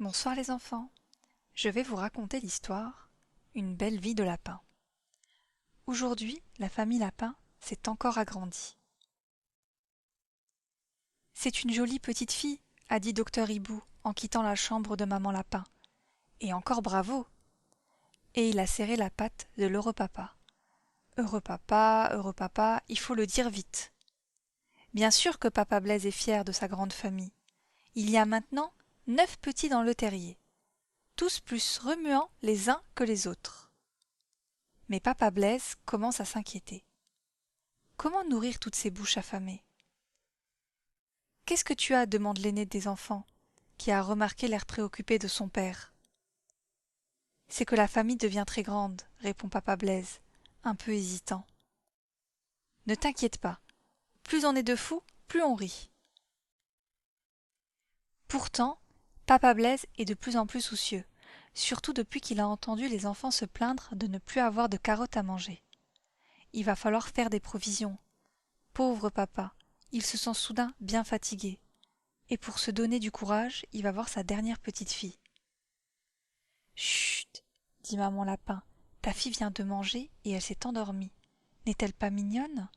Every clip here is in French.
Bonsoir les enfants, je vais vous raconter l'histoire Une belle vie de lapin. Aujourd'hui, la famille Lapin s'est encore agrandie. C'est une jolie petite fille, a dit docteur Hibou en quittant la chambre de maman Lapin. Et encore bravo. Et il a serré la patte de l'heureux papa. Heureux papa, il faut le dire vite. Bien sûr que papa Blaise est fier de sa grande famille. Il y a maintenant 9 petits dans le terrier, tous plus remuants les uns que les autres. Mais papa Blaise commence à s'inquiéter. Comment nourrir toutes ces bouches affamées? Qu'est-ce que tu as? Demande l'aîné des enfants, qui a remarqué l'air préoccupé de son père. C'est que la famille devient très grande, répond papa Blaise, un peu hésitant. Ne t'inquiète pas, plus on est de fous, plus on rit. Pourtant, papa Blaise est de plus en plus soucieux, surtout depuis qu'il a entendu les enfants se plaindre de ne plus avoir de carottes à manger. Il va falloir faire des provisions. Pauvre papa, il se sent soudain bien fatigué. Et pour se donner du courage, il va voir sa dernière petite fille. Chut, dit maman Lapin, ta fille vient de manger et elle s'est endormie. N'est-elle pas mignonne?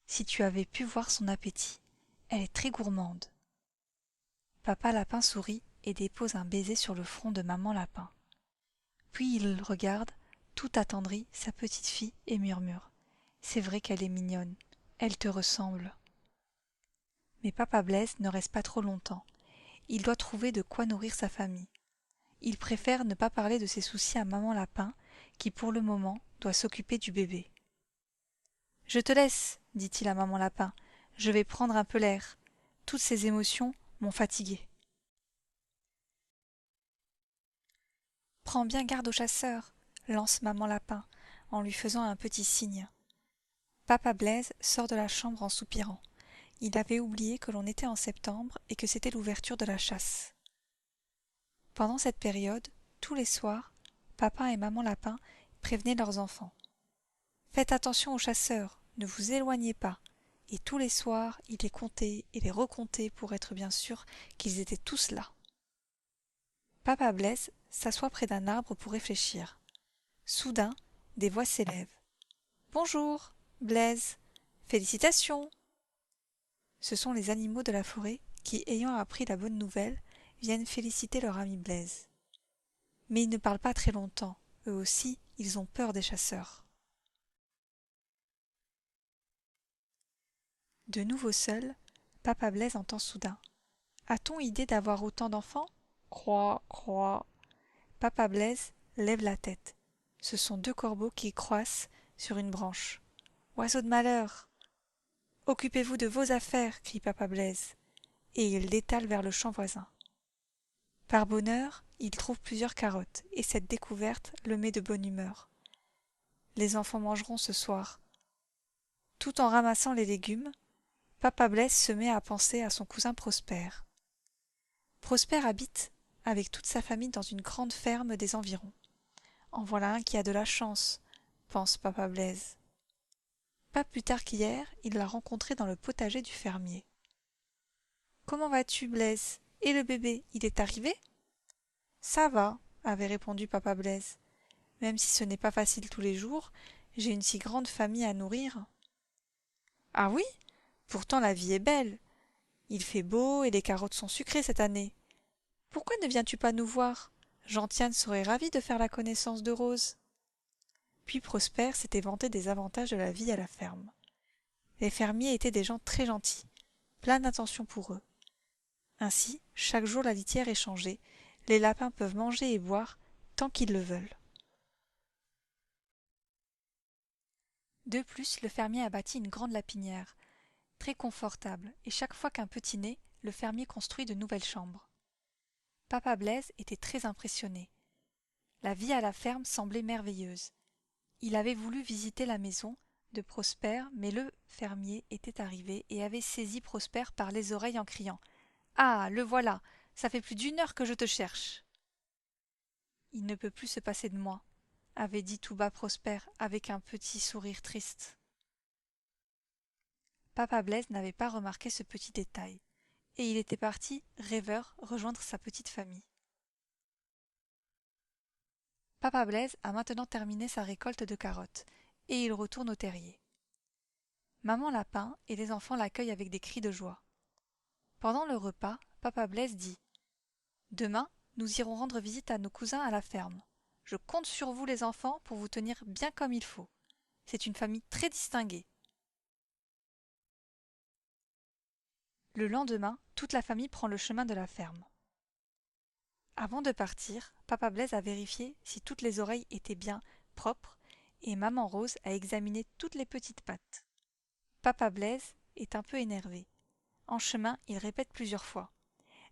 Si tu avais pu voir son appétit, elle est très gourmande. Papa Lapin sourit et dépose un baiser sur le front de maman Lapin. Puis il regarde, tout attendri, sa petite fille et murmure. C'est vrai qu'elle est mignonne, elle te ressemble. Mais papa Blaise ne reste pas trop longtemps. Il doit trouver de quoi nourrir sa famille. Il préfère ne pas parler de ses soucis à maman Lapin, qui pour le moment doit s'occuper du bébé. Je te laisse, dit-il à maman Lapin. Je vais prendre un peu l'air. Toutes ces émotions m'ont fatigué. Prends bien garde au chasseur, lance maman Lapin, en lui faisant un petit signe. Papa Blaise sort de la chambre en soupirant. Il avait oublié que l'on était en septembre et que c'était l'ouverture de la chasse. Pendant cette période, tous les soirs, papa et maman Lapin prévenaient leurs enfants. Faites attention aux chasseurs, ne vous éloignez pas. Et tous les soirs, ils les comptaient et les recomptaient pour être bien sûr qu'ils étaient tous là. Papa Blaise s'assoit près d'un arbre pour réfléchir. Soudain, des voix s'élèvent. Bonjour, Blaise. Félicitations. Ce sont les animaux de la forêt qui, ayant appris la bonne nouvelle, viennent féliciter leur ami Blaise. Mais ils ne parlent pas très longtemps. Eux aussi, ils ont peur des chasseurs. De nouveau seul, papa Blaise entend soudain. A-t-on idée d'avoir autant d'enfants? Croix, croix. Papa Blaise lève la tête. Ce sont 2 corbeaux qui croissent sur une branche. Oiseaux de malheur! Occupez-vous de vos affaires, crie papa Blaise, et il l'étale vers le champ voisin. Par bonheur, il trouve plusieurs carottes, et cette découverte le met de bonne humeur. Les enfants mangeront ce soir. Tout en ramassant les légumes, papa Blaise se met à penser à son cousin Prosper. Prosper habite avec toute sa famille dans une grande ferme des environs. En voilà un qui a de la chance, pense papa Blaise. Pas plus tard qu'hier, il l'a rencontré dans le potager du fermier. Comment vas-tu, Blaise? Et le bébé, il est arrivé? Ça va, avait répondu papa Blaise. Même si ce n'est pas facile tous les jours, j'ai une si grande famille à nourrir. Ah oui? Pourtant la vie est belle. Il fait beau et les carottes sont sucrées cette année. Pourquoi ne viens-tu pas nous voir? Gentiane serait ravie de faire la connaissance de Rose. Puis Prosper s'était vanté des avantages de la vie à la ferme. Les fermiers étaient des gens très gentils, plein d'attention pour eux. Ainsi, chaque jour la litière est changée, les lapins peuvent manger et boire tant qu'ils le veulent. De plus, le fermier a bâti une grande lapinière, très confortable, et chaque fois qu'un petit naît, le fermier construit de nouvelles chambres. Papa Blaise était très impressionné. La vie à la ferme semblait merveilleuse. Il avait voulu visiter la maison de Prosper, mais le fermier était arrivé et avait saisi Prosper par les oreilles en criant « Ah, le voilà! Ça fait plus d'1 heure que je te cherche !» Il ne peut plus se passer de moi, avait dit tout bas Prosper avec un petit sourire triste. Papa Blaise n'avait pas remarqué ce petit détail, et il était parti, rêveur, rejoindre sa petite famille. Papa Blaise a maintenant terminé sa récolte de carottes, et il retourne au terrier. Maman Lapin et les enfants l'accueillent avec des cris de joie. Pendant le repas, Papa Blaise dit: Demain, nous irons rendre visite à nos cousins à la ferme. Je compte sur vous les enfants pour vous tenir bien comme il faut. C'est une famille très distinguée. Le lendemain, toute la famille prend le chemin de la ferme. Avant de partir, Papa Blaise a vérifié si toutes les oreilles étaient bien propres et Maman Rose a examiné toutes les petites pattes. Papa Blaise est un peu énervé. En chemin, il répète plusieurs fois: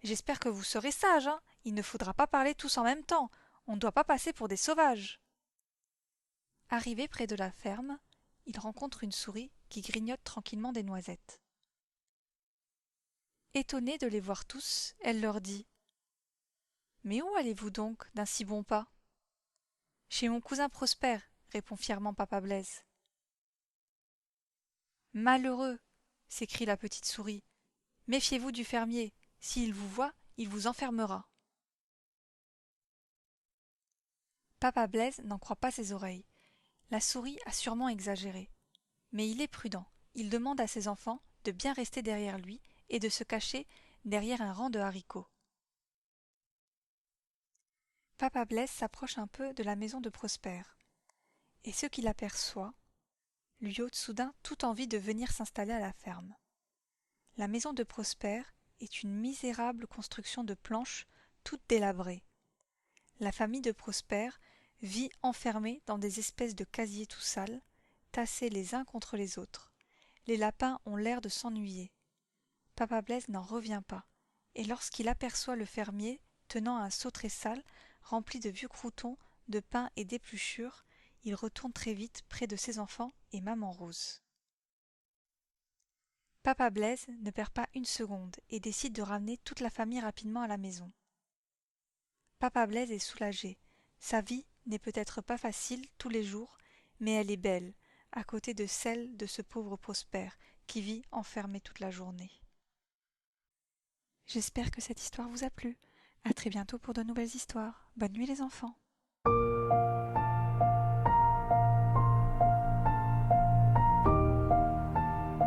J'espère que vous serez sages, hein. Il ne faudra pas parler tous en même temps. On ne doit pas passer pour des sauvages. Arrivé près de la ferme, il rencontre une souris qui grignote tranquillement des noisettes. Étonnée de les voir tous, elle leur dit: Mais où allez-vous donc d'un si bon pas? Chez mon cousin Prosper, répond fièrement Papa Blaise. Malheureux, s'écrie la petite souris, méfiez-vous du fermier. S'il vous voit, il vous enfermera. Papa Blaise n'en croit pas ses oreilles. La souris a sûrement exagéré. Mais il est prudent. Il demande à ses enfants de bien rester derrière lui et de se cacher derrière un rang de haricots. Papa Blaise s'approche un peu de la maison de Prosper. Et ce qu'il aperçoit lui ôte soudain toute envie de venir s'installer à la ferme. La maison de Prosper est une misérable construction de planches toutes délabrées. La famille de Prosper vit enfermée dans des espèces de casiers tout sales, tassés les uns contre les autres. Les lapins ont l'air de s'ennuyer. Papa Blaise n'en revient pas, et lorsqu'il aperçoit le fermier tenant un seau très sale, rempli de vieux croûtons, de pain et d'épluchures, il retourne très vite près de ses enfants et Maman Rose. Papa Blaise ne perd pas une seconde et décide de ramener toute la famille rapidement à la maison. Papa Blaise est soulagé. Sa vie n'est peut-être pas facile tous les jours, mais elle est belle, à côté de celle de ce pauvre Prosper qui vit enfermé toute la journée. J'espère que cette histoire vous a plu. À très bientôt pour de nouvelles histoires. Bonne nuit les enfants.